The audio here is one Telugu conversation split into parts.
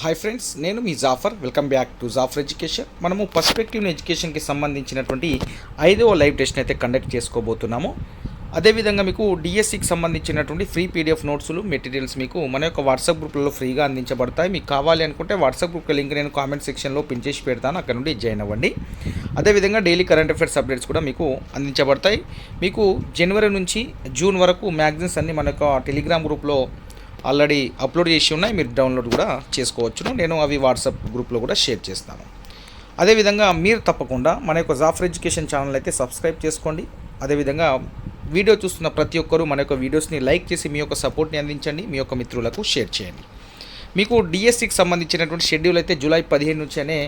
హాయ్ ఫ్రెండ్స్, నేను మీ Jafar. Welcome back to Jafar education. మనము పర్స్పెక్టివ్ ఎడ్యుకేషన్కి సంబంధించినటువంటి 5వ లైవ్ టెస్ట్ని అయితే కండక్ట్ చేసుకోబోతున్నాము. అదేవిధంగా మీకు డిఎస్సికి సంబంధించినటువంటి ఫ్రీ పీడిఎఫ్ నోట్స్లు మెటీరియల్స్ మీకు మన యొక్క వాట్సాప్ గ్రూప్లలో ఫ్రీగా అందించబడతాయి. మీకు కావాలి అనుకుంటే వాట్సాప్ గ్రూప్ లింక్ నేను కామెంట్ సెక్షన్లో పిన్ చేసి పెడతాను, అక్కడ నుండి జాయిన్ అవ్వండి. అదేవిధంగా డైలీ కరెంట్ అఫైర్స్ అప్డేట్స్ కూడా మీకు అందించబడతాయి. మీకు జనవరి నుంచి జూన్ వరకు మ్యాగజైన్స్ అన్ని మన యొక్క టెలిగ్రామ్ గ్రూప్లో ఆల్రెడీ అప్లోడ్ చేసి ఉన్నాయి, మీరు డౌన్లోడ్ కూడా చేసుకోవచ్చును. నేను అవి వాట్సాప్ గ్రూప్లో కూడా షేర్ చేస్తాను. అదేవిధంగా మీరు తప్పకుండా మన యొక్క జాఫర్ ఎడ్యుకేషన్ ఛానల్ అయితే సబ్స్క్రైబ్ చేసుకోండి. అదేవిధంగా వీడియో చూస్తున్న ప్రతి ఒక్కరూ మన యొక్క వీడియోస్ని లైక్ చేసి మీ యొక్క సపోర్ట్ని అందించండి, మీ యొక్క మిత్రులకు షేర్ చేయండి. మీకు డిఎస్సికి సంబంధించినటువంటి షెడ్యూల్ అయితే జూలై 15 నుంచే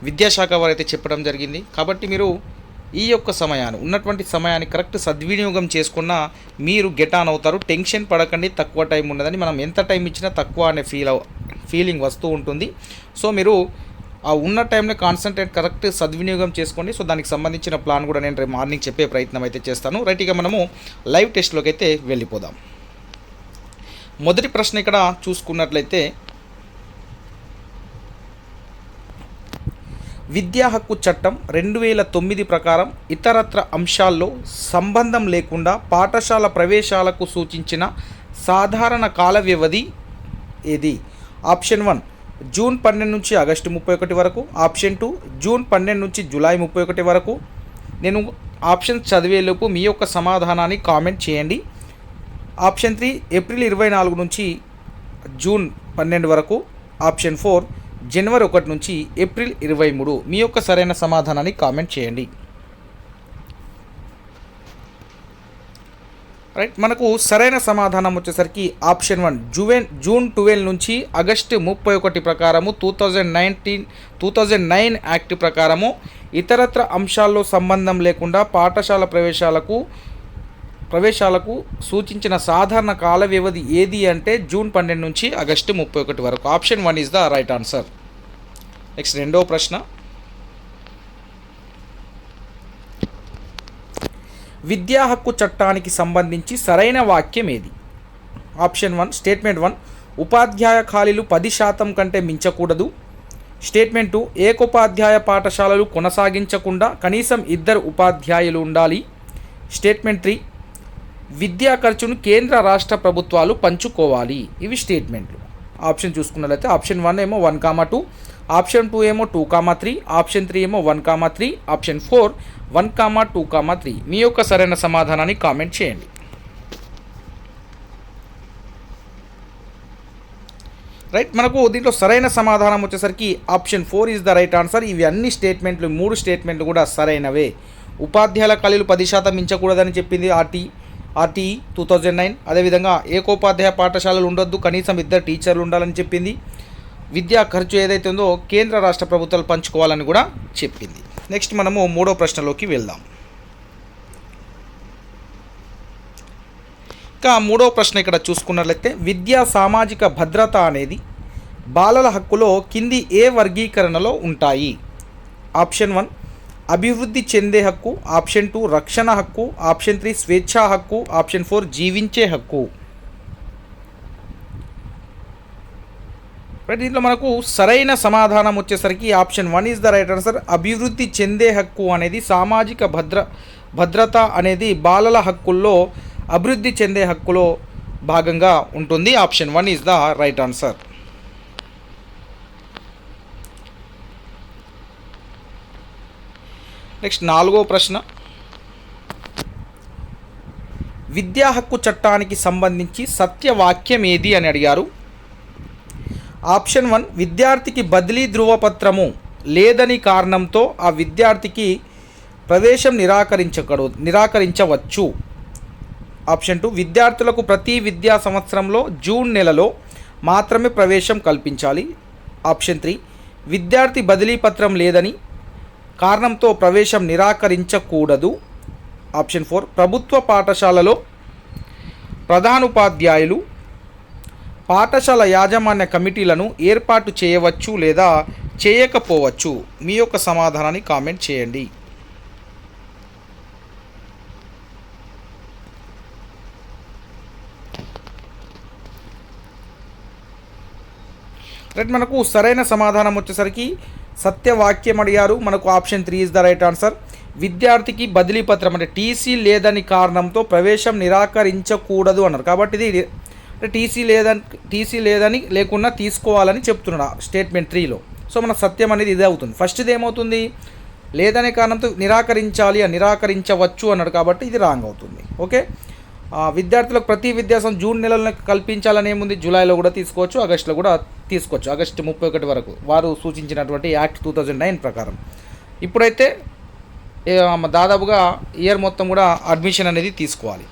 విద్యాశాఖ వారు అయితే చెప్పడం జరిగింది. కాబట్టి మీరు ఈ యొక్క ఉన్నటువంటి సమయాన్ని కరెక్ట్ సద్వినియోగం చేసుకున్న మీరు గెట్ ఆన్ అవుతారు. టెన్షన్ పడకండి, తక్కువ టైం ఉన్నదని. మనం ఎంత టైం ఇచ్చినా తక్కువ అనే ఫీలింగ్ వస్తూ ఉంటుంది. సో మీరు ఆ ఉన్న టైంలో కాన్సన్ట్రేట్ కరెక్ట్ సద్వినియోగం చేసుకోండి. సో దానికి సంబంధించిన ప్లాన్ కూడా నేను రేపు మార్నింగ్ చెప్పే ప్రయత్నం అయితే చేస్తాను. రైట్, ఇక మనము లైవ్ టెస్ట్లోకి అయితే వెళ్ళిపోదాం. మొదటి ప్రశ్న ఇక్కడ చూసుకున్నట్లయితే, విద్యా హక్కు చట్టం 2009 ప్రకారం ఇతరత్ర అంశాల్లో సంబంధం లేకుండా పాఠశాల ప్రవేశాలకు సూచించిన సాధారణ కాల వ్యవధి ఏది? ఆప్షన్ 1 జూన్ 12 నుంచి ఆగస్టు 31 వరకు. ఆప్షన్ 2 జూన్ 12 నుంచి జూలై 31 వరకు. నేను ఆప్షన్ చదివేలోపు మీ యొక్క సమాధానాన్ని కామెంట్ చేయండి. ఆప్షన్ 3 ఏప్రిల్ 24 నుంచి జూన్ 12 వరకు. ఆప్షన్ 4 జనవరి 1 నుంచి ఏప్రిల్ 23. మీ యొక్క సరైన సమాధానాన్ని కామెంట్ చేయండి. రైట్, మనకు సరైన సమాధానం వచ్చేసరికి ఆప్షన్ 1 జూన్ 12 నుంచి ఆగస్టు 31 ప్రకారము 2009 యాక్ట్ ప్రకారము ఇతరత్ర అంశాల్లో సంబంధం లేకుండా పాఠశాల ప్రవేశాలకు సూచించిన సాధారణ కాల వ్యవధి ఏది అంటే జూన్ 12 నుంచి ఆగస్టు 31 వరకు. Option 1 is the right answer. Next రెండవ ప్రశ్న, విద్యా హక్కు చట్టానికి సంబంధించి సరైన వాక్యం ఏది? ఆప్షన్ 1 స్టేట్మెంట్ 1 ఉపాధ్యాయ ఖాళీలు 10% కంటే మించకూడదు. స్టేట్మెంట్ 2 ఏకోపాధ్యాయ పాఠశాలలు కొనసాగించకుండా కనీసం 2 ఉపాధ్యాయులు ఉండాలి. స్టేట్మెంట్ 3 విద్యా ఖర్చును కేంద్ర రాష్ట్ర ప్రభుత్వాలు పంచుకోవాలి. ఇవి స్టేట్మెంట్లు. ఆప్షన్ చూసుకున్నట్లయితే ఆప్షన్ 1 ఏమో 1,2, ఆప్షన్ 2 ఏమో 2,3, ఆప్షన్ 3 ఏమో 1,3, ఆప్షన్ 4 1,2,3. మీ యొక్క సరైన సమాధానాన్ని కామెంట్ చేయండి. రైట్, మనకు దీంట్లో సరైన సమాధానం వచ్చేసరికి option 4 is the right answer. ఇవి అన్ని స్టేట్మెంట్లు, 3 స్టేట్మెంట్లు కూడా సరైనవే. ఉపాధ్యాయుల ఖాళీలు 10% మించకూడదని చెప్పింది ఆర్టీఈ 2009. అదేవిధంగా ఏకోపాధ్యాయ పాఠశాలలు ఉండొద్దు, కనీసం 2 టీచర్లు ఉండాలని చెప్పింది. విద్యా ఖర్చు ఏదైతే ఉందో కేంద్ర రాష్ట్ర ప్రభుత్వాలు పంచుకోవాలని కూడా చెప్పింది. నెక్స్ట్ మనము మూడో ప్రశ్నలోకి వెళ్దాం. ఇంకా మూడో ప్రశ్న ఇక్కడ చూసుకున్నట్లయితే, విద్యా సామాజిక భద్రత అనేది బాలల హక్కులో కింది ఏ వర్గీకరణలో ఉంటాయి? ఆప్షన్ 1 అభివృద్ధి చెందే హక్కు. ఆప్షన్ 2 రక్షణ హక్కు. ఆప్షన్ 3 స్వేచ్ఛా హక్కు. ఆప్షన్ 4 జీవించే హక్కు. దీంట్లో మనకు సరైన సమాధానం వచ్చేసరికి option 1 is the right answer. అభివృద్ధి చెందే హక్కు అనేది సామాజిక భద్రత అనేది బాలల హక్కుల్లో అభివృద్ధి చెందే హక్కులో భాగంగా ఉంటుంది. Option 1 is the right answer. Next నాలుగో ప్రశ్న, విద్యా హక్కు చట్టానికి సంబంధించి సత్యవాక్యం ఏది అని అడిగారు. ఆప్షన్ 1 విద్యార్థికి బదిలీ ధృవపత్రము లేదని కారణంతో ఆ విద్యార్థికి ప్రవేశం నిరాకరించవచ్చు. ఆప్షన్ 2 విద్యార్థులకు ప్రతి విద్యా సంవత్సరంలో జూన్ నెలలో మాత్రమే ప్రవేశం కల్పించాలి. ఆప్షన్ 3 విద్యార్థి బదిలీ పత్రం లేదని కారణంతో ప్రవేశం నిరాకరించకూడదు. ఆప్షన్ 4 ప్రభుత్వ పాఠశాలలో ప్రధానోపాధ్యాయులు పాఠశాల యాజమాన్య కమిటీలను ఏర్పాటు చేయవచ్చు లేదా చేయకపోవచ్చు. మీ యొక్క సమాధానాన్ని కామెంట్ చేయండి. రైట్, మనకు సరైన సమాధానం వచ్చేసరికి సత్యవాక్యం అడిగారు. మనకు option 3 is the right answer. విద్యార్థికి బదిలీ పత్రం అంటే టీసీ లేదని కారణంతో ప్రవేశం నిరాకరించకూడదు అన్నారు. కాబట్టి ఇది టీసీ లేదని లేకుండా తీసుకోవాలని చెప్తున్నాడు స్టేట్మెంట్ 3లో. సో మన సత్యం అనేది ఇదే అవుతుంది. ఫస్ట్ది ఏమవుతుంది, లేదనే కారణంతో నిరాకరించవచ్చు అన్నాడు, కాబట్టి ఇది రాంగ్ అవుతుంది. ఓకే, విద్యార్థులకు ప్రతి విద్యాసం జూన్ నెలలో కల్పించాలని ఏముంది, జూలైలో కూడా తీసుకోవచ్చు, ఆగస్టులో కూడా తీసుకోవచ్చు, ఆగస్టు 31 వరకు వారు సూచించినటువంటి యాక్ట్ 2009 ప్రకారం. ఇప్పుడైతే దాదాపుగా ఇయర్ మొత్తం కూడా అడ్మిషన్ అనేది తీసుకోవాలి.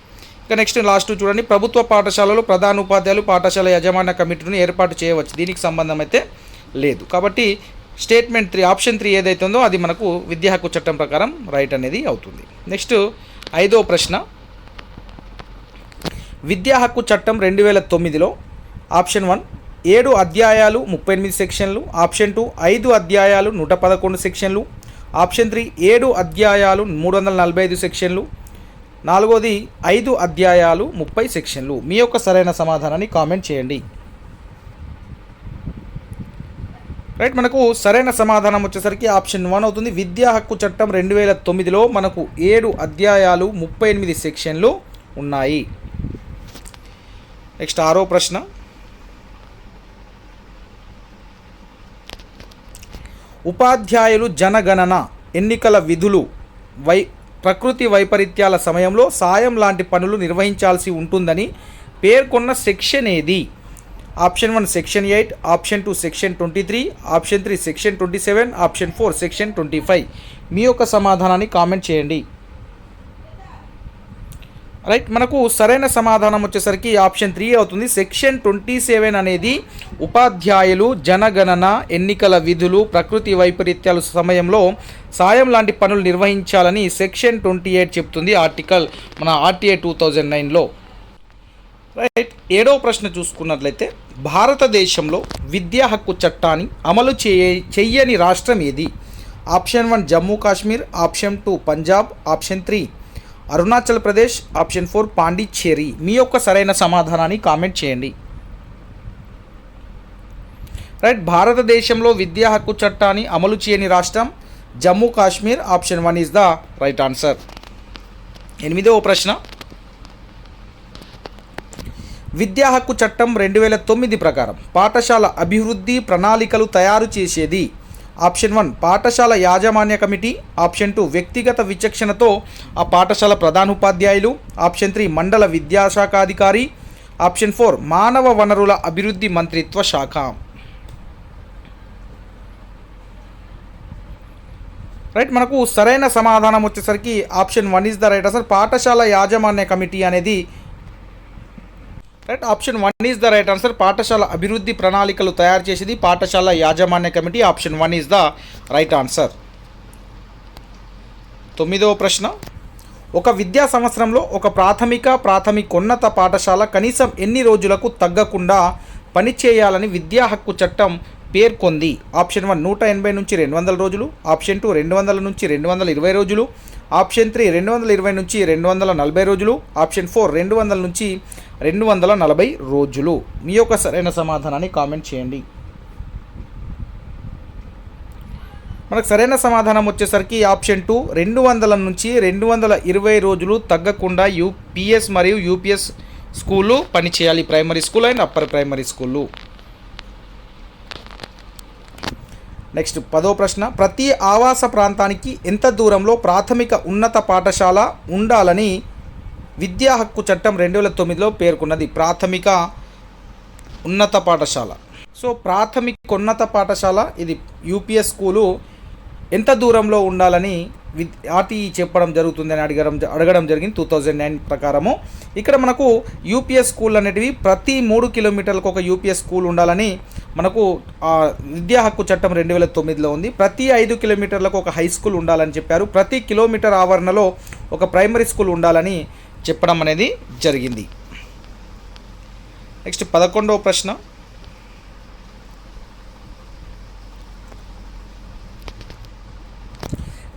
ఇక నెక్స్ట్ లాస్ట్ చూడండి, ప్రభుత్వ పాఠశాలలో ప్రధాన ఉపాధ్యాయులు పాఠశాల యాజమాన్య కమిటీని ఏర్పాటు చేయవచ్చు, దీనికి సంబంధం అయితే లేదు. కాబట్టి స్టేట్మెంట్ 3 ఆప్షన్ 3 ఏదైతే ఉందో అది మనకు విద్యా హక్కు చట్టం ప్రకారం రైట్ అనేది అవుతుంది. నెక్స్ట్ 5వ ప్రశ్న, విద్యా హక్కు చట్టం 2009లో ఆప్షన్ 1 7 అధ్యాయాలు 38 సెక్షన్లు, ఆప్షన్ 2 5 అధ్యాయాలు 111 సెక్షన్లు, ఆప్షన్ 3 7 అధ్యాయాలు 345 సెక్షన్లు, 4వది 5 అధ్యాయాలు 30 సెక్షన్లు. మీ యొక్క సరైన సమాధానాన్ని కామెంట్ చేయండి. రైట్, మనకు సరైన సమాధానం వచ్చేసరికి ఆప్షన్ 1 అవుతుంది. విద్యా హక్కు చట్టం 2009లో మనకు 7 అధ్యాయాలు 38 సెక్షన్లు ఉన్నాయి. నెక్స్ట్ 6వ ప్రశ్న, ఉపాధ్యాయులు జనగణన ఎన్నికల విధులు ప్రకృతి వైపరీత్యాల సమయంలో సాయం లాంటి పనులు నిర్వహించాల్సి ఉంటుందని పేర్కొన్న సెక్షన్ ఏది? Option 1 section 8, option 2 section 23, option 3 section 27, option 4 section 25. మీ యొక్క సమాధానాన్ని కామెంట్ చేయండి. రైట్, మనకు సరైన సమాధానం వచ్చేసరికి ఆప్షన్ 3 అవుతుంది. సెక్షన్ 27 అనేది ఉపాధ్యాయులు జనగణన ఎన్నికల విధులు ప్రకృతి వైపరీత్యాల సమయంలో సాయం లాంటి పనులు నిర్వహించాలని సెక్షన్ 28 చెప్తుంది మన ఆర్టీఐ 2009లో. రైట్, 7వ ప్రశ్న చూసుకున్నట్లయితే భారతదేశంలో విద్యా హక్కు చట్టాన్ని అమలు చెయ్యని రాష్ట్రం ఏది? Option 1 Jammu Kashmir, option 2 Punjab, option 3 Arunachal Pradesh, option 4 Pondicherry. మీ యొక్క సరైన సమాధానాన్ని కామెంట్ చేయండి. రైట్, భారతదేశంలో విద్యా హక్కు చట్టాన్ని అమలు చేయని రాష్ట్రం Jammu Kashmir. Option 1 is the right answer. 8వ ప్రశ్న, విద్యా హక్కు చట్టం 2009 ప్రకారం పాఠశాల అభివృద్ధి ప్రణాళికలు తయారు చేసేది? ఆప్షన్ 1 పాఠశాల యాజమాన్య కమిటీ, ఆప్షన్ 2 వ్యక్తిగత విచక్షణతో ఆ పాఠశాల ప్రధానోపాధ్యాయులు, ఆప్షన్ 3 మండల విద్యాశాఖాధికారి, ఆప్షన్ 4 మానవ వనరుల అభివృద్ధి మంత్రిత్వ శాఖ. రైట్, మనకు సరైన సమాధానం వచ్చేసరికి option 1 is the right answer. పాఠశాల యాజమాన్య కమిటీ అనేది right, option 1 is the right answer. పాఠశాల అభివృద్ధి ప్రణాళికలు తయారు చేసేది పాఠశాల యాజమాన్య committee. Option 1 is the right answer. 9వ ప్రశ్న, ఒక విద్యా సంవత్సరంలో ఒక ప్రాథమికోన్నత పాఠశాల కనీసం ఎన్ని రోజులకు తగ్గకుండా పనిచేయాలని విద్యా హక్కు చట్టం పేర్కొంది? ఆప్షన్ 1 180 నుంచి 200 రోజులు, ఆప్షన్ 2 200 నుంచి 220 రోజులు, ఆప్షన్ 3 220 నుంచి 240 రోజులు, ఆప్షన్ 4 200 నుంచి 240 రోజులు. మీ యొక్క సరైన సమాధానాన్ని కామెంట్ చేయండి. మనకు సరైన సమాధానం వచ్చేసరికి ఆప్షన్ 2 200 నుంచి 220 రోజులు తగ్గకుండా యూపీఎస్ మరియు యూపీఎస్ స్కూళ్ళు పనిచేయాలి, primary school and upper primary స్కూళ్ళు. నెక్స్ట్ 10వ ప్రశ్న, ప్రతి ఆవాస ప్రాంతానికి ఎంత దూరంలో ప్రాథమిక ఉన్నత పాఠశాల ఉండాలని విద్యా హక్కు చట్టం 2009లో పేర్కొన్నది? ప్రాథమిక ఉన్నత పాఠశాల. సో ప్రాథమికోన్నత పాఠశాల ఇది యూపీఎస్ స్కూలు ఎంత దూరంలో ఉండాలని ఆర్టీఈ చెప్పడం జరుగుతుందని అడగడం జరిగింది 2009 ప్రకారము. ఇక్కడ మనకు యూపీఎస్ స్కూల్ అనేటివి ప్రతి 3 కిలోమీటర్లకు ఒక యూపీఎస్ స్కూల్ ఉండాలని మనకు విద్యా హక్కు చట్టం 2009లో ఉంది. ప్రతి 5 కిలోమీటర్లకు ఒక హై స్కూల్ ఉండాలని చెప్పారు. ప్రతి కిలోమీటర్ ఆవరణలో ఒక ప్రైమరీ స్కూల్ ఉండాలని చెప్పడం అనేది జరిగింది. నెక్స్ట్ 11వ ప్రశ్న,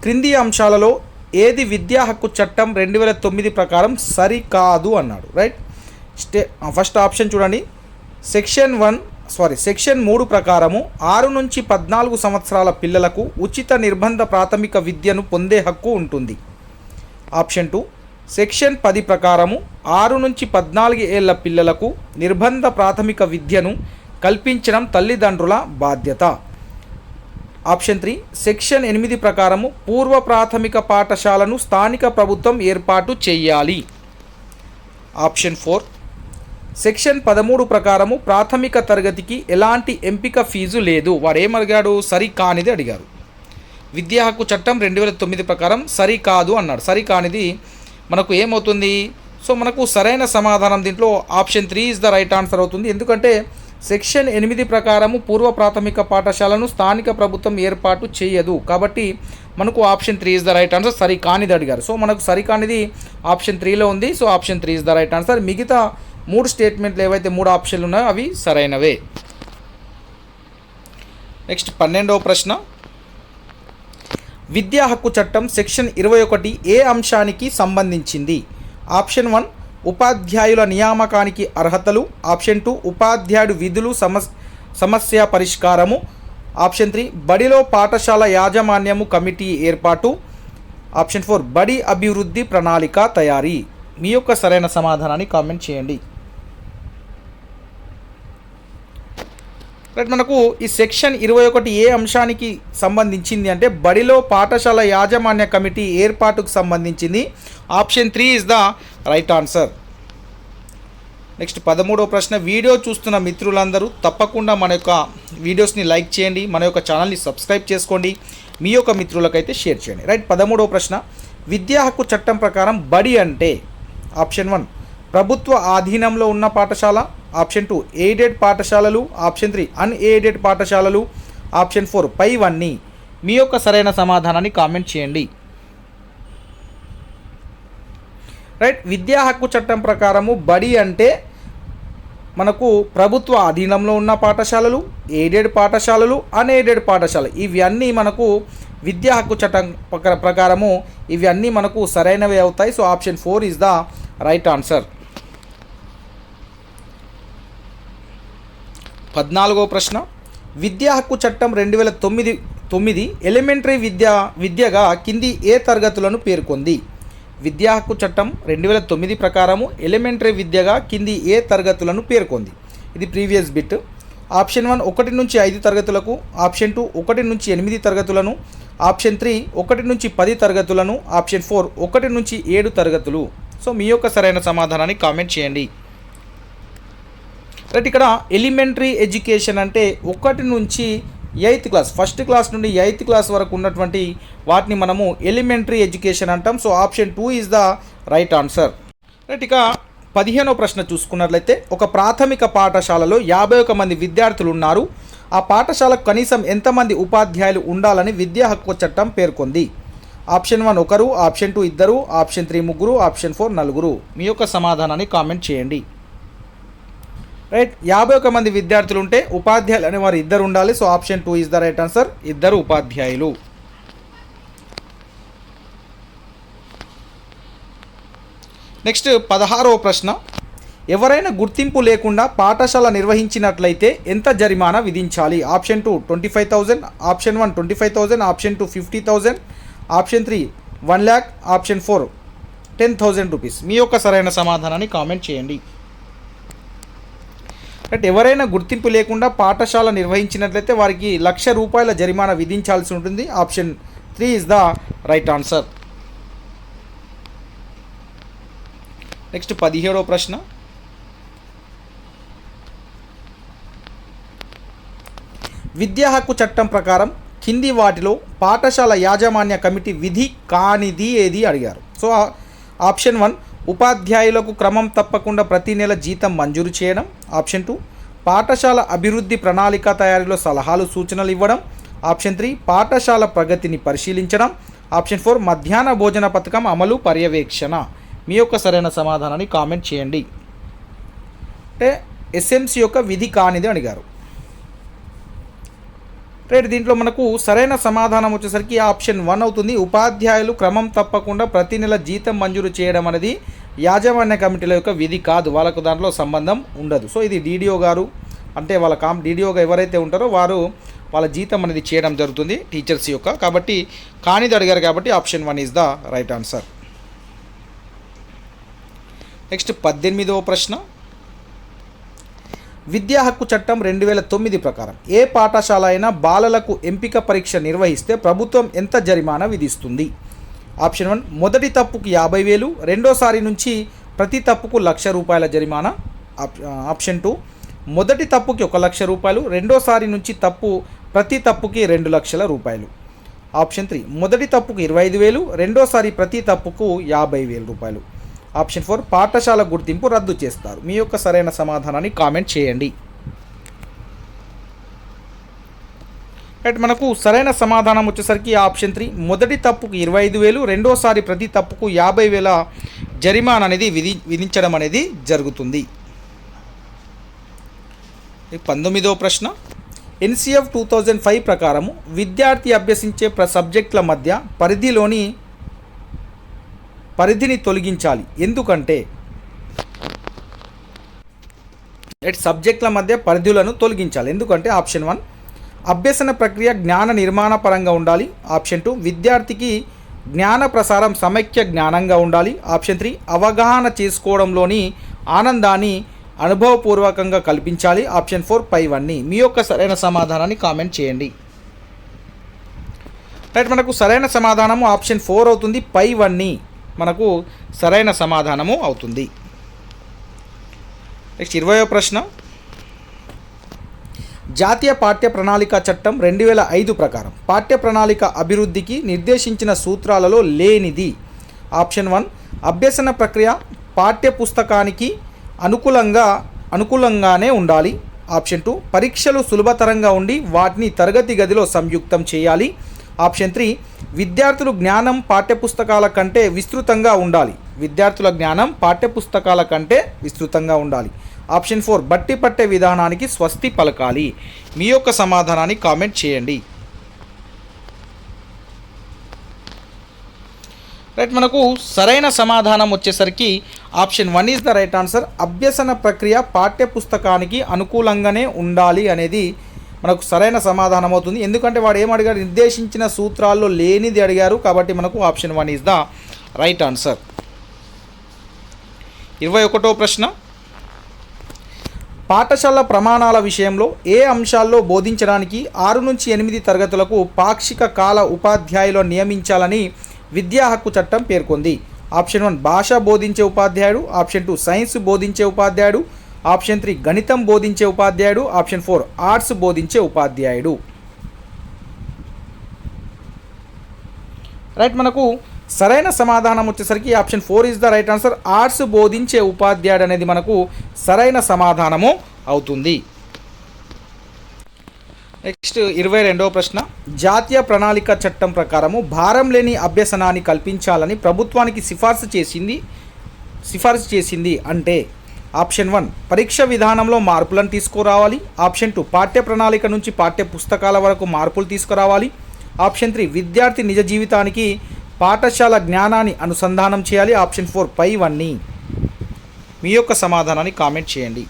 క్రింది అంశాలలో ఏది విద్యా హక్కు చట్టం 2009 ప్రకారం సరికాదు అన్నాడు. రైట్, ఫస్ట్ ఆప్షన్ చూడండి, సెక్షన్ 1 సెక్షన్ 3 ప్రకారము 6 నుంచి 14 సంవత్సరాల పిల్లలకు ఉచిత నిర్బంధ ప్రాథమిక విద్యను పొందే హక్కు ఉంటుంది. ఆప్షన్ 2 సెక్షన్ 10 ప్రకారము 6 నుంచి 14 ఏళ్ల పిల్లలకు నిర్బంధ ప్రాథమిక విద్యను కల్పించడం తల్లిదండ్రుల బాధ్యత. ఆప్షన్ 3 సెక్షన్ 8 ప్రకారము పూర్వ ప్రాథమిక పాఠశాలను స్థానిక ప్రభుత్వం ఏర్పాటు చేయాలి. ఆప్షన్ 4 సెక్షన్ 13 ప్రకారము ప్రాథమిక తరగతికి ఎలాంటి ఎంపిక ఫీజు లేదు. వాడు ఏమడిగాడు? సరికానిది అడిగారు. విద్యా హక్కు చట్టం 2009 ప్రకారం సరికాదు అన్నాడు. సరికానిది మనకు ఏమవుతుంది? సో మనకు సరైన సమాధానం దీంట్లో option 3 is the right answer అవుతుంది. ఎందుకంటే సెక్షన్ 8 ప్రకారము పూర్వ ప్రాథమిక పాఠశాలను స్థానిక ప్రభుత్వం ఏర్పాటు చేయదు. కాబట్టి మనకు option 3 is the right answer. సరికానిది అడిగారు. సో మనకు సరికానిది ఆప్షన్ 3లో ఉంది. So option 3 is the right answer. మిగతా 3 స్టేట్మెంట్లు ఏవైతే 3 ఆప్షన్లు ఉన్నాయో అవి సరైనవే. నెక్స్ట్ 12వ ప్రశ్న. విద్యా హక్కు చట్టం సెక్షన్ 21 ఏ అంశానికి సంబంధించింది? ఆప్షన్ 1 ఉపాధ్యాయుల నియామకానికి అర్హతలు. ఆప్షన్ 2 ఉపాధ్యాయుడు విధులు సమస్య పరిష్కారము. ఆప్షన్ 3 బడిలో పాఠశాల యాజమాన్యము కమిటీ ఏర్పాటు. ఆప్షన్ 4 బడి అభివృద్ధి ప్రణాళిక తయారీ. మీ యొక్క సరైన సమాధానాన్ని కామెంట్ చేయండి. రైట్, మనకు ఈ సెక్షన్ 21 ఏ అంశానికి సంబంధించింది అంటే బడిలో పాఠశాల యాజమాన్య కమిటీ ఏర్పాటుకు సంబంధించింది. Option 3 is the right answer. Next 13వ ప్రశ్న. వీడియో చూస్తున్న మిత్రులందరూ తప్పకుండా మన యొక్క వీడియోస్ని లైక్ చేయండి, మన యొక్క ఛానల్ని సబ్స్క్రైబ్ చేసుకోండి, మీ యొక్క మిత్రులకైతే షేర్ చేయండి. రైట్, 13వ ప్రశ్న. విద్యా హక్కు చట్టం ప్రకారం బడి అంటే ఆప్షన్ 1 ప్రభుత్వ ఆధీనంలో ఉన్న పాఠశాల. ఆప్షన్ 2 ఎయిడెడ్ పాఠశాలలు. ఆప్షన్ 3 అన్ఎయిడెడ్ పాఠశాలలు. ఆప్షన్ 4 పైవన్నీ. మీ యొక్క సరైన సమాధానాన్ని కామెంట్ చేయండి. రైట్, విద్యా హక్కు చట్టం ప్రకారము బడి అంటే మనకు ప్రభుత్వ అధీనంలో ఉన్న పాఠశాలలు, ఎయిడెడ్ పాఠశాలలు, అన్ఎయిడెడ్ పాఠశాలలు ఇవన్నీ మనకు విద్యా హక్కు చట్టం ప్రకారము ఇవన్నీ మనకు సరైనవే అవుతాయి. So option 4 is the right answer. 14వ ప్రశ్న. విద్యా హక్కు చట్టం 2009 ఎలిమెంటరీ విద్యగా కింది ఏ తరగతులను పేర్కొంది? విద్యా హక్కు చట్టం 2009 ప్రకారము ఎలిమెంటరీ విద్యగా కింది ఏ తరగతులను పేర్కొంది? ఇది ప్రీవియస్ బిట్. ఆప్షన్ 1 1 నుంచి 5 తరగతులకు. ఆప్షన్ 2 1 నుంచి 8 తరగతులను. ఆప్షన్ 3 1 నుంచి 10 తరగతులను. ఆప్షన్ 4 1 నుంచి 7 తరగతులు. సో మీ యొక్క సరైన సమాధానాన్ని కామెంట్ చేయండి. రైట్, ఇక్కడ ఎలిమెంటరీ ఎడ్యుకేషన్ అంటే 1 నుంచి 8th క్లాస్, ఫస్ట్ క్లాస్ నుండి 8th క్లాస్ వరకు ఉన్నటువంటి వాటిని మనము ఎలిమెంటరీ ఎడ్యుకేషన్ అంటాం. So option 2 is the right answer. Right, ఇక 15వ ప్రశ్న చూసుకున్నట్లయితే ఒక ప్రాథమిక పాఠశాలలో 51 మంది విద్యార్థులు ఉన్నారు. ఆ పాఠశాలకు కనీసం ఎంతమంది ఉపాధ్యాయులు ఉండాలని విద్యా హక్కు చట్టం పేర్కొంది? Option 1 1, option 2 2, option 3 3, option 4 4. మీ యొక్క సమాధానాన్ని కామెంట్ చేయండి. రైట్, 51 మంది విద్యార్థులు ఉంటే ఉపాధ్యాయులు అనేవారు 2 ఉండాలి. So option 2 is the right answer. 2 ఉపాధ్యాయులు. నెక్స్ట్ 16వ ప్రశ్న. ఎవరైనా గుర్తింపు లేకుండా పాఠశాల నిర్వహించినట్లయితే ఎంత జరిమానా విధించాలి? Option 2 25,000, option 1 25,000, option 2 50,000, option 3 1 lakh, option 4 10,000 rupees. మీ యొక్క సరైన సమాధానాన్ని కామెంట్ చేయండి. రైట్, ఎవరైనా గుర్తింపు లేకుండా పాఠశాల నిర్వహించినట్లయితే వారికి ₹1,00,000 జరిమానా విధించాల్సి ఉంటుంది. Option 3 is the right answer. Next 17వ ప్రశ్న. విద్యా హక్కు చట్టం ప్రకారం కింది వాటిలో పాఠశాల యాజమాన్య కమిటీ విధి కానిది ఏది అడిగారు? సో ఆప్షన్ 1 ఉపాధ్యాయులకు క్రమం తప్పకుండా ప్రతి నెల జీతం మంజూరు చేయడం. ఆప్షన్ 2 పాఠశాల అభివృద్ధి ప్రణాళిక తయారీలో సలహాలు సూచనలు ఇవ్వడం. ఆప్షన్ 3 పాఠశాల ప్రగతిని పరిశీలించడం. ఆప్షన్ 4 మధ్యాహ్న భోజన పథకం అమలు పర్యవేక్షణ. మీ యొక్క సరైన సమాధానాన్ని కామెంట్ చేయండి. అంటే ఎస్ఎంసి యొక్క విధి కానిది అడిగారు. రైట్, దీంట్లో మనకు సరైన సమాధానం వచ్చేసరికి ఆప్షన్ 1 అవుతుంది. ఉపాధ్యాయులు క్రమం తప్పకుండా ప్రతి నెల జీతం మంజూరు చేయడం అనేది యాజమాన్య కమిటీల యొక్క విధి కాదు, వాళ్ళకు దాంట్లో సంబంధం ఉండదు. సో ఇది డిడిఓ గారు అంటే వాళ్ళ డీడీఓగా ఎవరైతే ఉంటారో వారు వాళ్ళ జీతం అనేది చేయడం జరుగుతుంది టీచర్స్ యొక్క. కాబట్టి కానిది అడిగారు కాబట్టి option 1 is the right answer. Next 18వ ప్రశ్న. విద్యా హక్కు చట్టం 2009 ప్రకారం ఏ పాఠశాల అయినా బాలలకు ఎంపిక పరీక్ష నిర్వహిస్తే ప్రభుత్వం ఎంత జరిమానా విధిస్తుంది? ఆప్షన్ 1 మొదటి తప్పుకు 50,000, రెండోసారి నుంచి ప్రతి తప్పుకు ₹1,00,000 జరిమానా. ఆప్షన్ 2 మొదటి తప్పుకి ₹1,00,000, రెండోసారి నుంచి ప్రతి తప్పుకి ₹2,00,000. ఆప్షన్ 3 మొదటి తప్పుకు 25,000, రెండోసారి ప్రతి తప్పుకు ₹50,000. ఆప్షన్ 4 పాఠశాల గుర్తింపు రద్దు చేస్తారు. మీ యొక్క సరైన సమాధానాన్ని కామెంట్ చేయండి. రైట్, మనకు సరైన సమాధానం వచ్చేసరికి ఆప్షన్ 3 మొదటి తప్పుకు 25,000, రెండోసారి ప్రతి తప్పుకు 50,000 జరిమానా అనేది విధించడం అనేది జరుగుతుంది. 19వ ప్రశ్న. NCF 2005 ప్రకారము విద్యార్థి అభ్యసించే సబ్జెక్టుల మధ్య పరిధిని తొలగించాలి. ఎందుకంటే సబ్జెక్టుల మధ్య పరిధులను తొలగించాలి. ఎందుకంటే ఆప్షన్ 1 అభ్యసన ప్రక్రియ జ్ఞాన నిర్మాణ పరంగా ఉండాలి. ఆప్షన్ 2 విద్యార్థికి జ్ఞాన ప్రసారం సమైక్య జ్ఞానంగా ఉండాలి. ఆప్షన్ 3 అవగాహన చేసుకోవడంలోని ఆనందాన్ని అనుభవపూర్వకంగా కల్పించాలి. ఆప్షన్ 4 పైవన్నీ. మీ యొక్క సరైన సమాధానాన్ని కామెంట్ చేయండి. రైట్, మనకు సరైన సమాధానము ఆప్షన్ 4 అవుతుంది. పైవన్నీ మనకు సరైన సమాధానము అవుతుంది. నెక్స్ట్ 20వ ప్రశ్న. జాతీయ పాఠ్య ప్రణాళిక చట్టం 2005 ప్రకారం పాఠ్య ప్రణాళిక అభివృద్ధికి నిర్దేశించిన సూత్రాలలో లేనిది. ఆప్షన్ 1 అభ్యసన ప్రక్రియ పాఠ్య పుస్తకానికి అనుకూలంగానే ఉండాలి. ఆప్షన్ 2 పరీక్షలు సులభతరంగా ఉండి వాటిని తరగతి గదిలో సంయుక్తం చేయాలి. ఆప్షన్ 3 విద్యార్థుల జ్ఞానం పాఠ్యపుస్తకాల కంటే విస్తృతంగా ఉండాలి. ఆప్షన్ 4 బట్టి పట్టే విధానానికి స్వస్తి పలకాలి. మీ యొక్క సమాధానాన్ని కామెంట్ చేయండి. రైట్, మనకు సరైన సమాధానం వచ్చేసరికి option 1 is the right answer. అభ్యసన ప్రక్రియ పాఠ్యపుస్తకానికి అనుకూలంగానే ఉండాలి అనేది మనకు సరైన సమాధానం అవుతుంది. ఎందుకంటే వాడు ఏమడిగారు, నిర్దేశించిన సూత్రాల్లో లేనిది అడిగారు. కాబట్టి మనకు option 1 is the right answer. 21వ ప్రశ్న. పాఠశాల ప్రమాణాల విషయంలో ఏ అంశాల్లో బోధించడానికి 6 నుంచి 8 తరగతులకు పాక్షిక కాల ఉపాధ్యాయులు నియమించాలని విద్యా హక్కు చట్టం పేర్కొంది? ఆప్షన్ 1 భాష బోధించే ఉపాధ్యాయుడు. ఆప్షన్ 2 సైన్స్ బోధించే ఉపాధ్యాయుడు. ఆప్షన్ 3 గణితం బోధించే ఉపాధ్యాయుడు. ఆప్షన్ 4 ఆర్ట్స్ బోధించే ఉపాధ్యాయుడు. రైట్, మనకు సరైన సమాధానం వచ్చేసరికి option 4 is the right answer. Arts బోధించే ఉపాధ్యాయుడు అనేది మనకు సరైన సమాధానము అవుతుంది. నెక్స్ట్ 22వ ప్రశ్న. జాతీయ ప్రణాళిక చట్టం ప్రకారము భారం లేని అభ్యసనాన్ని కల్పించాలని ప్రభుత్వానికి సిఫార్సు చేసింది అంటే? ఆప్షన్ 1 పరీక్ష విధానంలో మార్పులను తీసుకురావాలి. ఆప్షన్ 2 పాఠ్య ప్రణాళిక నుంచి పాఠ్య పుస్తకాల వరకు మార్పులు తీసుకురావాలి. ఆప్షన్ 3 విద్యార్థి నిజ జీవితానికి పాఠశాల జ్ఞానాన్ని అనుసంధానం చేయాలి. ఆప్షన్ 4 పైవన్నీ. మీ యొక్క సమాధానాన్ని కామెంట్ చేయండి.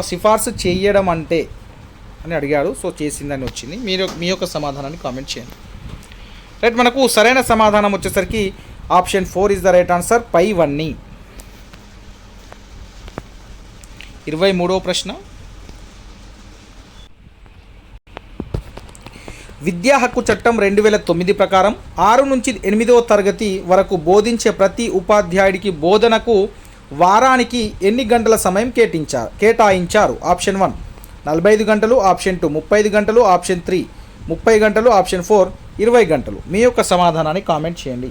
సిఫార్సు చేయడం అంటే అని అడిగాడు. సో చేసిందని వచ్చింది. మీ యొక్క సమాధానాన్ని కామెంట్ చేయండి. రైట్, మనకు సరైన సమాధానం వచ్చేసరికి option 4 is the right answer. పైవన్నీ. 23వ ప్రశ్న. విద్యా హక్కు చట్టం 2009 ప్రకారం 6 నుంచి 8వ తరగతి వరకు బోధించే ప్రతి ఉపాధ్యాయుడికి బోధనకు వారానికి ఎన్ని గంటల సమయం కేటాయించారు? ఆప్షన్ 1 45 గంటలు. ఆప్షన్ 2 35 గంటలు. ఆప్షన్ 3 30 గంటలు. ఆప్షన్ 4 20 గంటలు. మీ యొక్క సమాధానాన్ని కామెంట్ చేయండి.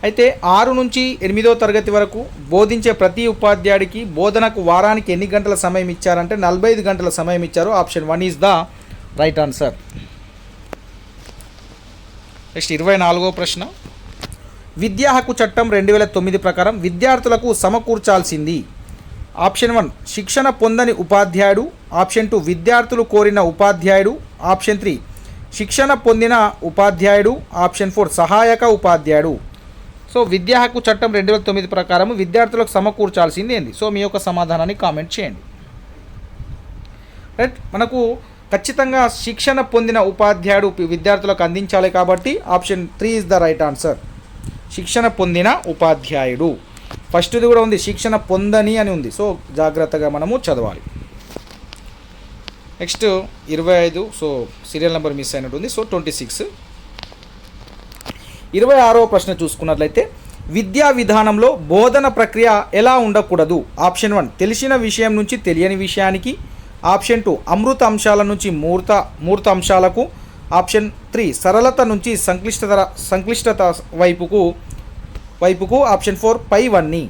అయితే 6 నుంచి 8వ తరగతి వరకు బోధించే ప్రతి ఉపాధ్యాయుడికి బోధనకు వారానికి ఎన్ని గంటల సమయం ఇచ్చారంటే 45 గంటల సమయం ఇచ్చారు. Option 1 is the right answer. Next 24వ ప్రశ్న. విద్యా హక్కు చట్టం 2009 ప్రకారం విద్యార్థులకు సమకూర్చాల్సింది? ఆప్షన్ 1 శిక్షణ పొందని ఉపాధ్యాయుడు. ఆప్షన్ 2 విద్యార్థులు కోరిన ఉపాధ్యాయుడు. ఆప్షన్ 3 శిక్షణ పొందిన ఉపాధ్యాయుడు. ఆప్షన్ 4 సహాయక ఉపాధ్యాయుడు. సో విద్యా హక్కు చట్టం 2009 ప్రకారం విద్యార్థులకు సమకూర్చాల్సింది ఏంది? సో మీ యొక్క సమాధానాన్ని కామెంట్ చేయండి. రైట్, మనకు ఖచ్చితంగా శిక్షణ పొందిన ఉపాధ్యాయుడు విద్యార్థులకు అందించాలి కాబట్టి option 3 is the right answer. శిక్షణ పొందిన ఉపాధ్యాయుడు. ఫస్ట్ది కూడా ఉంది, శిక్షణ పొందని అని ఉంది. సో జాగ్రత్తగా మనము చదవాలి. Next 25. So serial number miss అయినట్టుంది. సో 26. 26వ ప్రశ్న చూసుకున్నట్లయితే విద్యా విధానంలో బోధన ప్రక్రియ ఎలా ఉండకూడదు? ఆప్షన్ 1 తెలిసిన విషయం నుంచి తెలియని విషయానికి. ఆప్షన్ 2 అమృత అంశాల నుంచి మూర్త అంశాలకు. ఆప్షన్ 3 సరళత నుంచి సంక్లిష్టత వైపుకు. ఆప్షన్ 4 పైవన్నీ.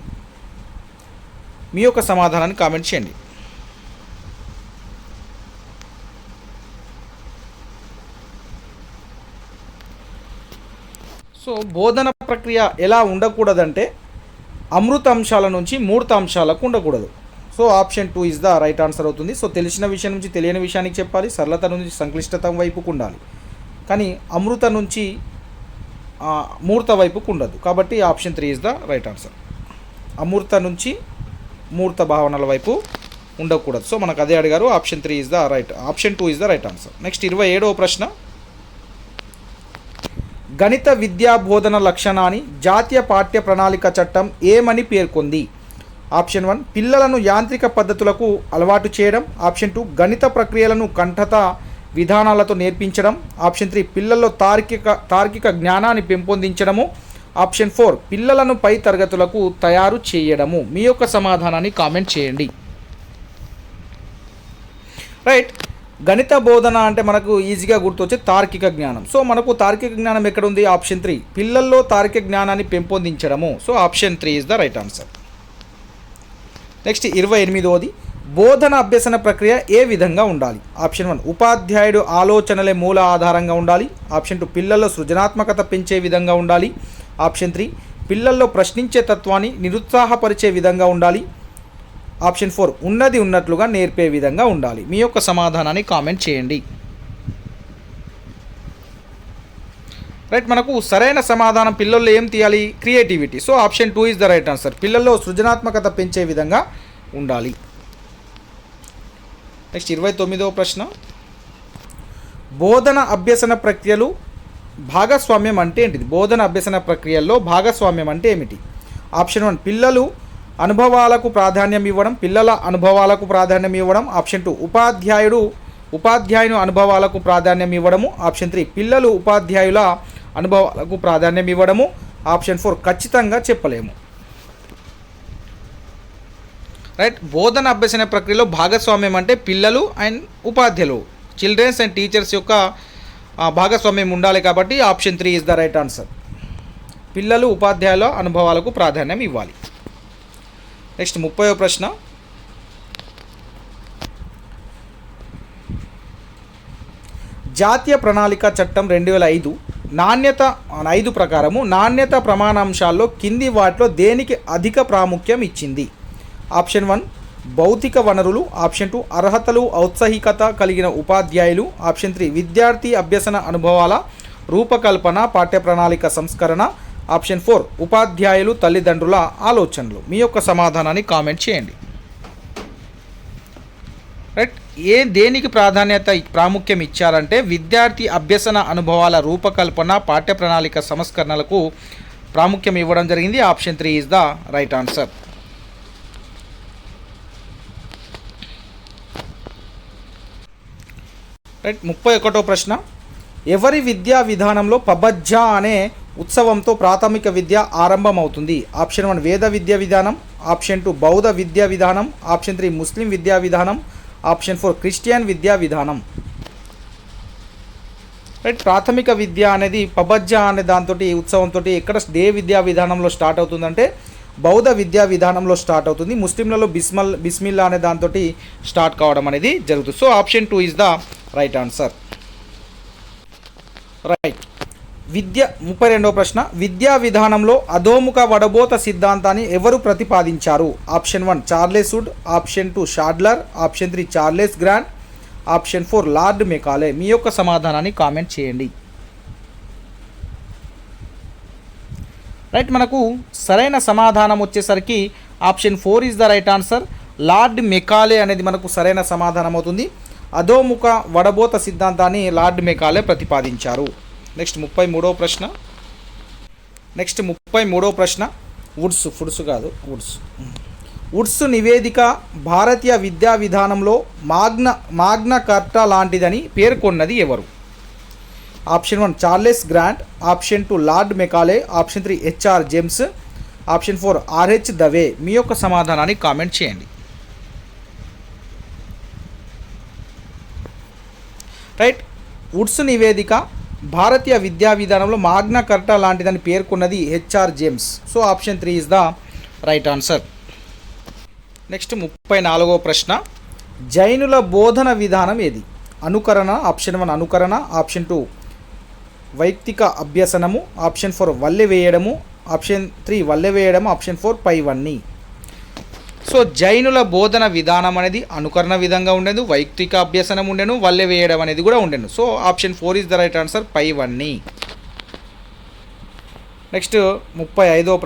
మీ యొక్క సమాధానాన్ని కామెంట్ చేయండి. సో బోధన ప్రక్రియ ఎలా ఉండకూడదంటే అమృత అంశాల నుంచి మూర్త అంశాలకు ఉండకూడదు. So option 2 is the right answer అవుతుంది. సో తెలిసిన విషయం నుంచి తెలియని విషయానికి చెప్పాలి, సరళత నుంచి సంక్లిష్టత వైపుకు ఉండాలి, కానీ అమృత నుంచి మూర్త వైపుకు ఉండదు. కాబట్టి option 3 is the right answer. అమృత నుంచి మూర్త భావనల వైపు ఉండకూడదు. సో మనకు అదే అడిగారు. Option 3 is the right. Option 2 is the right answer. Next 27వ ప్రశ్న. గణిత విద్యా బోధన లక్షణాన్ని జాతీయ పాఠ్య ప్రణాళిక చట్టం ఏమని పేర్కొంది? ఆప్షన్ 1 పిల్లలను యాంత్రిక పద్ధతులకు అలవాటు చేయడం. ఆప్షన్ 2 గణిత ప్రక్రియలను కంఠత విధానాలతో నేర్పించడం. ఆప్షన్ 3 పిల్లల్లో తార్కిక జ్ఞానాన్ని పెంపొందించడము. ఆప్షన్ 4 పిల్లలను పై తరగతులకు తయారు చేయడము. మీ యొక్క సమాధానాన్ని కామెంట్ చేయండి. రైట్, గణిత బోధన అంటే మనకు ఈజీగా గుర్తొచ్చే తార్కిక జ్ఞానం. సో మనకు తార్కిక జ్ఞానం ఎక్కడ ఉంది? ఆప్షన్ 3 పిల్లల్లో తార్కిక జ్ఞానాన్ని పెంపొందించడము. So option 3 is the right answer. Next 28వది. బోధన అభ్యసన ప్రక్రియ ఏ విధంగా ఉండాలి? ఆప్షన్ 1 ఉపాధ్యాయుడు ఆలోచనలే మూల ఆధారంగా ఉండాలి. ఆప్షన్ 2 పిల్లల్లో సృజనాత్మకత పెంచే విధంగా ఉండాలి. ఆప్షన్ 3 పిల్లల్లో ప్రశ్నించే తత్వాన్ని నిరుత్సాహపరిచే విధంగా ఉండాలి. ఆప్షన్ 4 ఉన్నది ఉన్నట్లుగా నేర్పే విధంగా ఉండాలి. మీ యొక్క సమాధానాన్ని కామెంట్ చేయండి. రైట్, మనకు సరైన సమాధానం పిల్లల్లో ఏం తీయాలి? Creativity. So option 2 is the right answer. పిల్లల్లో సృజనాత్మకత పెంచే విధంగా ఉండాలి. నెక్స్ట్ 29వ ప్రశ్న. బోధన అభ్యసన ప్రక్రియలు భాగస్వామ్యం అంటే ఏంటిది? బోధన అభ్యసన ప్రక్రియల్లో భాగస్వామ్యం అంటే ఏమిటి? ఆప్షన్ 1 పిల్లలు అనుభవాలకు ప్రాధాన్యం ఇవ్వడం, పిల్లల అనుభవాలకు ప్రాధాన్యం ఇవ్వడం. ఆప్షన్ 2 ఉపాధ్యాయుని అనుభవాలకు ప్రాధాన్యం ఇవ్వడము. ఆప్షన్ 3 పిల్లలు ఉపాధ్యాయుల అనుభవాలకు ప్రాధాన్యం ఇవ్వడము. ఆప్షన్ 4 ఖచ్చితంగా చెప్పలేము. రైట్, బోధన అభ్యసన ప్రక్రియలో భాగస్వామ్యం అంటే పిల్లలు అండ్ ఉపాధ్యాయులు, చిల్డ్రన్స్ అండ్ టీచర్స్ యొక్క భాగస్వామ్యం ఉండాలి. కాబట్టి option 3 is the right answer. పిల్లలు ఉపాధ్యాయుల అనుభవాలకు ప్రాధాన్యం ఇవ్వాలి. నెక్స్ట్ 30వ ప్రశ్న. జాతీయ ప్రణాళిక చట్టం 2005 5 ప్రకారము నాణ్యత ప్రమాణాంశాల్లో కింది వాటిలో దేనికి అధిక ప్రాముఖ్యం ఇచ్చింది? ఆప్షన్ 1 భౌతిక వనరులు. ఆప్షన్ 2 అర్హతలు ఔత్సాహికత కలిగిన ఉపాధ్యాయులు. ఆప్షన్ 3 విద్యార్థి అభ్యసన అనుభవాల రూపకల్పన పాఠ్య ప్రణాళిక సంస్కరణ. ఆప్షన్ 4 ఉపాధ్యాయులు తల్లిదండ్రుల ఆలోచనలు. మీ యొక్క సమాధానాన్ని కామెంట్ చేయండి. రైట్, దేనికి ప్రాముఖ్యం ఇచ్చారంటే విద్యార్థి అభ్యసన అనుభవాల రూపకల్పన పాఠ్య ప్రణాళిక సంస్కరణలకు ప్రాముఖ్యం ఇవ్వడం జరిగింది. Option 3 is the right answer. Right, 31వ ప్రశ్న. ఎవరి విద్యా విధానంలో పబజ్జా అనే ఉత్సవంతో ప్రాథమిక విద్య ఆరంభమవుతుంది? ఆప్షన్ 1 వేద విద్యా విధానం. ఆప్షన్ 2 బౌద్ధ విద్యా విధానం. ఆప్షన్ 3 ముస్లిం విద్యా విధానం. ఆప్షన్ 4 క్రిస్టియన్ విద్యా విధానం. రైట్, ప్రాథమిక విద్య అనేది పబజ్జా అనే దాంతో ఉత్సవంతో ఎక్కడ విద్యా విధానంలో స్టార్ట్ అవుతుందంటే బౌద్ధ విద్యా విధానంలో స్టార్ట్ అవుతుంది. ముస్లింలలో బిస్మిల్లా అనే దాంతో స్టార్ట్ కావడం అనేది జరుగుతుంది. So option 2 is the right answer. Right, 32వ ప్రశ్న. విద్యా విధానంలో అధోముఖ వడబోత సిద్ధాంతాన్ని ఎవరు ప్రతిపాదించారు? Option 1 Charles Wood. Option 2 Sadler. Option 3 Charles Grant. Option 4 Lord Macaulay. మీ యొక్క సమాధానాన్ని కామెంట్ చేయండి. రైట్, మనకు సరైన సమాధానం వచ్చేసరికి option 4 is the right answer. Lord Macaulay అనేది మనకు సరైన సమాధానం అవుతుంది. అధోముఖ వడబోత సిద్ధాంతాన్ని లార్డ్ మెకాలే ప్రతిపాదించారు. నెక్స్ట్ 33వ ప్రశ్న. వుడ్స్ నివేదిక భారతీయ విద్యా విధానంలో మాగ్నా కార్టా లాంటిదని పేర్కొన్నది ఎవరు? Option 1 Charles Grant, option 2 Lord Macaulay, option 3 HR James, option 4 RH Dave. మీ యొక్క సమాధానాన్ని కామెంట్ చేయండి. రైట్, వుడ్స్ నివేదిక భారతీయ విద్యా విధానంలో మాగ్నా కార్టా లాంటిదని పేర్కొన్నది HR James. So option 3 is the right answer. Next 34వ ప్రశ్న. జైనుల బోధన విధానం ఏది? అనుకరణ, ఆప్షన్ 1 అనుకరణ, ఆప్షన్ 2 వైయక్తిక అభ్యసనము, ఆప్షన్ 4 వల్లె వేయడము, ఆప్షన్ 3 వల్లె వేయడము, ఆప్షన్ 4 పైవన్నీ. సో జైనుల బోధన విధానం అనేది అనుకరణ విధంగా ఉండేది, వైయక్తిక అభ్యసనం ఉండేను, వల్లె వేయడం అనేది కూడా ఉండేను. So option 4 is the right answer, పైవన్నీ. నెక్స్ట్ 35వ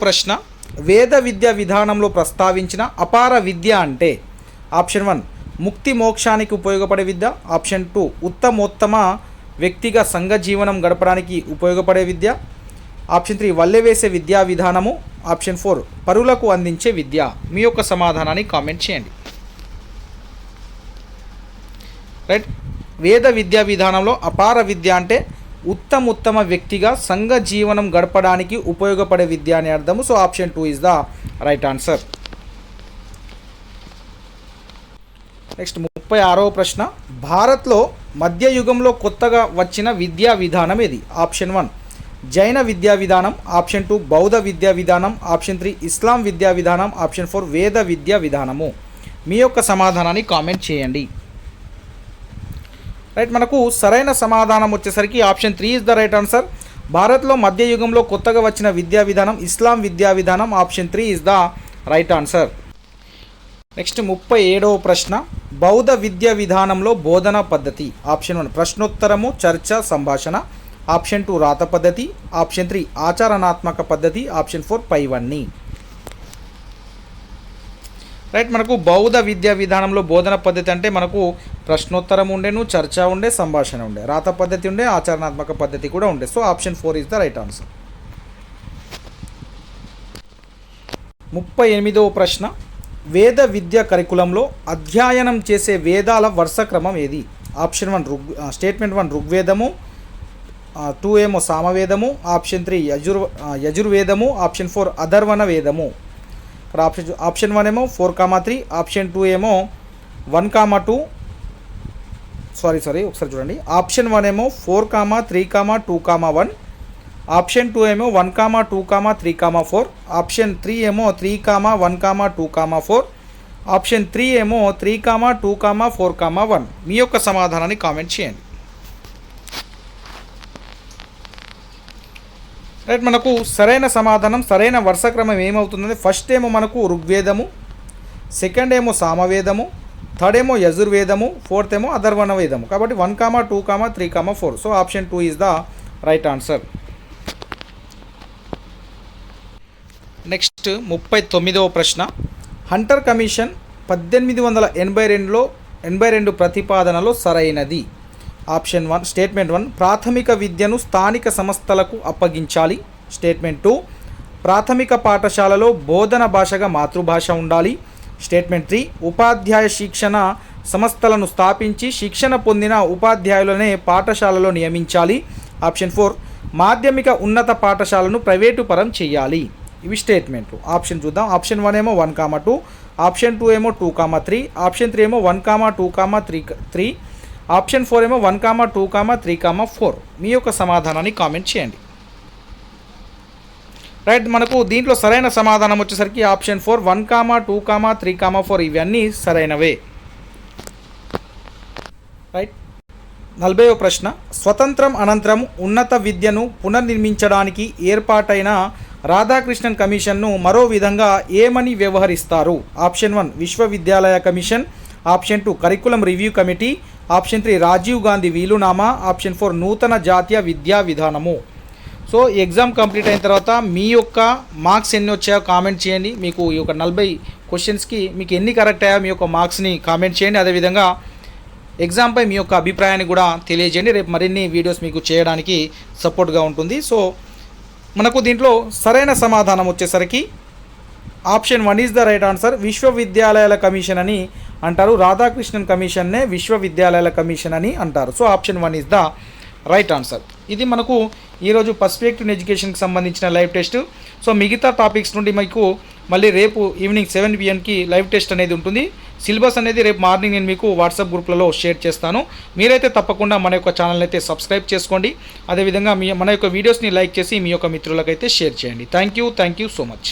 ప్రశ్న. వేద విద్య విధానంలో ప్రస్తావించిన అపార విద్య అంటే? ఆప్షన్ 1 ముక్తి మోక్షానికి ఉపయోగపడే విద్య, ఆప్షన్ 2 ఉత్తమోత్తమ వ్యక్తిగా సంఘ జీవనం గడపడానికి ఉపయోగపడే విద్య, ఆప్షన్ 3 వల్లె వేసే విద్యా విధానము, ఆప్షన్ 4 పరులకు అందించే విద్య. మీ యొక్క సమాధానాన్ని కామెంట్ చేయండి. రైట్, వేద విద్యా విధానంలో అపార విద్య అంటే ఉత్తమ వ్యక్తిగా సంఘ జీవనం గడపడానికి ఉపయోగపడే విద్య అని అర్థము. So option 2 is the right answer. Next 36వ ప్రశ్న. భారత్లో మధ్యయుగంలో కొత్తగా వచ్చిన విద్యా విధానం ఏది? ఆప్షన్ 1 జైన విద్యా విధానం, ఆప్షన్ 2 బౌద్ధ విద్యా విధానం, ఆప్షన్ 3 ఇస్లాం విద్యా విధానం, ఆప్షన్ 4 వేద విద్యా విధానము. మీ యొక్క సమాధానాన్ని కామెంట్ చేయండి. రైట్, మనకు సరైన సమాధానం వచ్చేసరికి option 3 is the right answer. భారత్లో మధ్యయుగంలో కొత్తగా వచ్చిన విద్యా విధానం ఇస్లాం విద్యా విధానం, option 3 is the right answer. Next 37వ ప్రశ్న. బౌద్ధ విద్యా విధానంలో బోధనా పద్ధతి? ఆప్షన్ 1 ప్రశ్నోత్తరము, చర్చ, సంభాషణ, ఆప్షన్ 2 రాత పద్ధతి, ఆప్షన్ 3 ఆచరణాత్మక పద్ధతి, ఆప్షన్ 4 పైవన్నీ. రైట్, మనకు బౌద్ధ విద్యా విధానంలో బోధన పద్ధతి అంటే మనకు ప్రశ్నోత్తరం ఉండేను, చర్చ ఉండే, సంభాషణ ఉండే, రాత పద్ధతి ఉండే, ఆచరణాత్మక పద్ధతి కూడా ఉండే. So option 4 is the right answer. 38వ ప్రశ్న. వేద విద్య కరికులంలో అధ్యయనం చేసే వేదాల వరుస క్రమం ఏది? ఆప్షన్ 1 స్టేట్మెంట్ 1 ఋగ్వేదము, 2 ఏమో సామవేదము, ఆప్షన్ 3 యజుర్వేదము, ఆప్షన్ 4 అధర్వణ వేదము. ఇక్కడ ఆప్షన్ 1 ఏమో 4,3, ఆప్షన్ 2 ఏమో 1,2 ఒకసారి చూడండి. ఆప్షన్ 1 ఏమో 4,3,2,1, ఆప్షన్ 2 ఏమో 1,2,3,4, ఆప్షన్ 3 ఏమో 3,1,2,4, ఆప్షన్ 3 ఏమో 3,2,4,1. మీ యొక్క సమాధానాన్ని కామెంట్ చేయండి. రైట్, మనకు సరైన సమాధానం సరైన వరుస క్రమం ఏమవుతుందంటే ఫస్ట్ ఏమో మనకు ఋగ్వేదము, సెకండ్ ఏమో సామవేదము, థర్డ్ ఏమో యజుర్వేదము, ఫోర్త్ ఏమో అధర్వణ వేదము. కాబట్టి 1,2,3,4. So option 2 is the right answer. Next 39వ ప్రశ్న. హంటర్ కమిషన్ 1882 ప్రతిపాదనలో సరైనది? ఆప్షన్ 1 స్టేట్మెంట్ 1 ప్రాథమిక విద్యను స్థానిక సంస్థలకు అప్పగించాలి, స్టేట్మెంట్ 2 ప్రాథమిక పాఠశాలలో బోధన భాషగా మాతృభాష ఉండాలి, స్టేట్మెంట్ 3 ఉపాధ్యాయ శిక్షణ సంస్థలను స్థాపించి శిక్షణ పొందిన ఉపాధ్యాయులనే పాఠశాలలో నియమించాలి, ఆప్షన్ 4 మాధ్యమిక ఉన్నత పాఠశాలను ప్రైవేటు పరం చేయాలి. ఇవి స్టేట్మెంట్లు. ఆప్షన్ చూద్దాం. ఆప్షన్ 1 ఏమో 1,2, ఆప్షన్ 2 ఏమో 2,3, ఆప్షన్ 3 ఏమో 1,2,3, ఆప్షన్ 4 ఏమో 1,2,3,4. మీ యొక్క సమాధానాన్ని కామెంట్ చేయండి. రైట్, మనకు దీంట్లో సరైన సమాధానం వచ్చేసరికి ఆప్షన్ 4 1,2,3,4. ఇవన్నీ సరైనవే. రైట్, 40వ ప్రశ్న. స్వతంత్రం అనంతరం ఉన్నత విద్యను పునర్నిర్మించడానికి ఏర్పాటైన రాధాకృష్ణన్ కమిషన్ను మరో విధంగా ఏమని వ్యవహరిస్తారు? ఆప్షన్ 1 విశ్వవిద్యాలయ కమిషన్, option 2 curriculum review committee, option 3 Rajiv Gandhi వీలునామా, ఆప్షన్ 4 నూతన జాతీయ విద్యా విధానము. సో ఎగ్జామ్ కంప్లీట్ అయిన తర్వాత మీ యొక్క మార్క్స్ ఎన్ని వచ్చాయో కామెంట్ చేయండి. మీకు ఈ యొక్క 40 క్వశ్చన్స్కి మీకు ఎన్ని కరెక్ట్ అయ్యాయో మీ యొక్క మార్క్స్ని కామెంట్ చేయండి. అదేవిధంగా ఎగ్జామ్పై మీ యొక్క అభిప్రాయాన్ని కూడా తెలియజేయండి. రేపు మరిన్ని వీడియోస్ మీకు చేయడానికి సపోర్ట్గా ఉంటుంది. సో మనకు దీంట్లో సరైన సమాధానం వచ్చేసరికి option 1 is the right answer. విశ్వవిద్యాలయాల కమిషన్ అని అంటారు. రాధాకృష్ణన్ కమిషన్నే విశ్వవిద్యాలయాల కమిషన్ అని అంటారు. So option 1 is the right answer. ఇది మనకు ఈరోజు పర్స్పెక్టివ్ ఎడ్యుకేషన్కి సంబంధించిన లైవ్ టెస్ట్. సో మిగతా టాపిక్స్ నుండి మీకు మళ్ళీ రేపు ఈవినింగ్ 7 PM లైవ్ టెస్ట్ అనేది ఉంటుంది. సిలబస్ అనేది రేపు మార్నింగ్ నేను మీకు వాట్సాప్ గ్రూప్లలో షేర్ చేస్తాను. మీరైతే తప్పకుండా మన యొక్క ఛానల్ అయితే సబ్స్క్రైబ్ చేసుకోండి. అదేవిధంగా మన యొక్క వీడియోస్ని లైక్ చేసి మీ యొక్క మిత్రులకైతే షేర్ చేయండి. Thank you so much.